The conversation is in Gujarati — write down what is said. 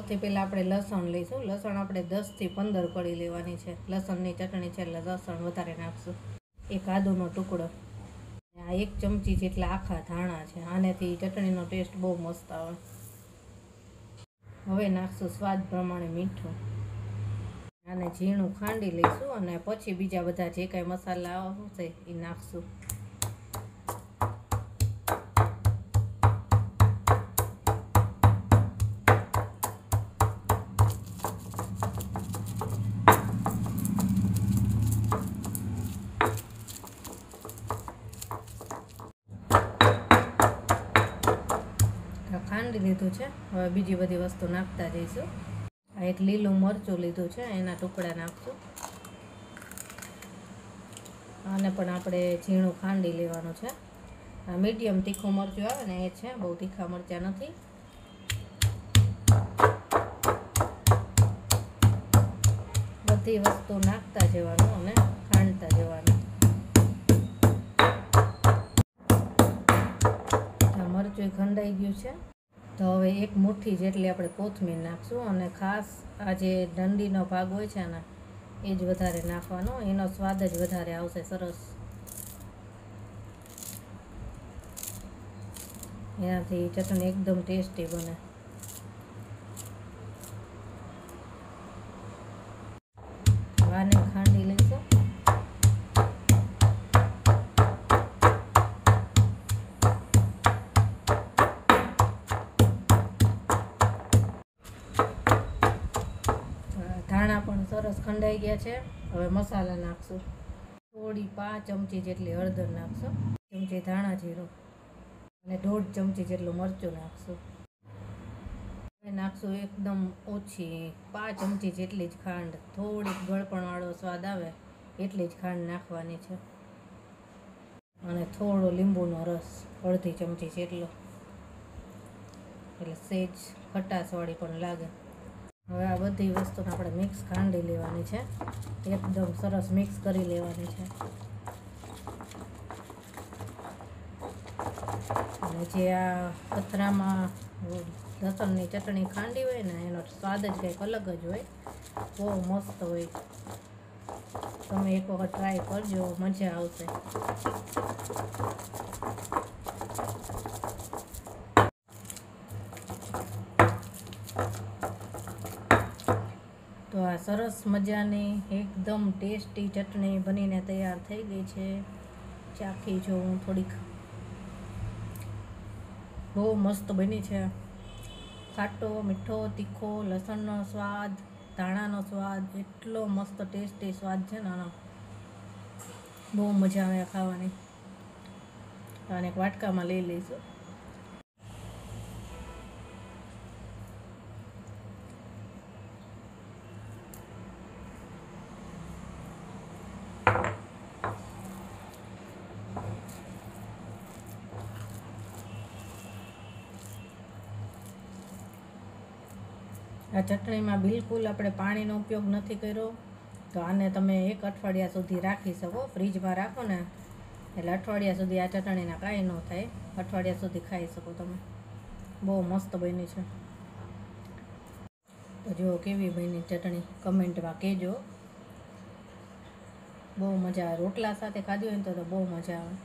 સૌથી પહેલાં આપણે લસણ લઈશું. લસણ આપણે 10થી 15 કળી લેવાની છે. લસણની ચટણી છે એટલે લસણ વધારે નાખશું. એક આદુનો ટુકડો, આ 1 ચમચી જેટલા આખા ધાણા છે. આનેથી ચટણીનો ટેસ્ટ બહુ મસ્ત આવે. હવે નાખશું સ્વાદ પ્રમાણે મીઠું. આને ઝીણું ખાંડી લઈશું અને પછી બીજા બધા જે કાંઈ મસાલા આવશે એ નાખશું. ખાંડી લીધું છે. હવે બીજી બધી વસ્તુ નાખતા જઈશું. આ એક લીલું મરચું લીધું છે, એના ટુકડા નાખશું. આને પણ આપણે ઝીણું ખાંડી લેવાનું છે. આ મીડિયમ તીખું મરચું આવે ને એ છે, બહુ તીખા મરચાં નથી. બધી વસ્તુ નાખતા જવાનું અને ખાંડતા જવાનું. મરચું ખંડાઈ ગયું છે. તો હવે 1 મુઠ્ઠી જેટલી આપણે કોથમીર નાખશું અને ખાસ આ જે ડંડીનો ભાગ હોય છે ને એ જ વધારે નાખવાનો, એનો સ્વાદ જ વધારે આવશે સરસ. એનાથી ચટણી એકદમ ટેસ્ટી બને. આને ખાંડી લઈશું. ધાણા પણ સરસ ખંડાઈ ગયા છે. હવે મસાલા નાખશું. થોડી 5 ચમચી જેટલી હળદર નાખશું, 1 ચમચી ધાણા જીરું અને 1.5 ચમચી જેટલું મરચું નાખશું. હવે નાખશું એકદમ ઓછી 5 ચમચી જેટલી જ ખાંડ. થોડીક ગળપણવાળો સ્વાદ આવે એટલી જ ખાંડ નાખવાની છે. અને થોડો લીંબુનો રસ 1/2 ચમચી જેટલો, એટલે સેજ ખટાશવાળી પણ લાગે. હવે આ બધી વસ્તુને આપણે મિક્સ ખાંડી લેવાની છે. એકદમ સરસ મિક્સ કરી લેવાની છે. અને જે આ પથરામાં લસણની ચટણી ખાંડી હોય ને એનો સ્વાદ જ કંઈક અલગ જ હોય, બહુ મસ્ત હોય. તમે એક વખત ટ્રાય કરજો, મજા આવશે. તો આ સરસ મજાની એકદમ ટેસ્ટી ચટણી બનીને તૈયાર થઈ ગઈ છે. ચાખી જો હું થોડીક. બહુ મસ્ત બની છે. ખાટો, મીઠો, તીખો, લસણનો સ્વાદ, ધાણાનો સ્વાદ, એટલો મસ્ત ટેસ્ટી સ્વાદ છે ને આનો. બહુ મજા આવે ખાવાની. આને એક વાટકામાં લઈ લઈશું. આ ચટણીમાં બિલકુલ આપણે પાણીનો ઉપયોગ નથી કર્યો. તો આને તમે 1 અઠવાડિયા સુધી રાખી શકો. ફ્રીજમાં રાખો ને એટલે અઠવાડિયા સુધી આ ચટણીના કાંઈ ન થાય. અઠવાડિયા સુધી ખાઈ શકો તમે. બહુ મસ્ત બની છે. તો જો કેવી બની ચટણી કમેન્ટમાં કહેજો. બહુ મજા આવે. રોટલા સાથે ખાધી હોય ને તો બહુ મજા આવે.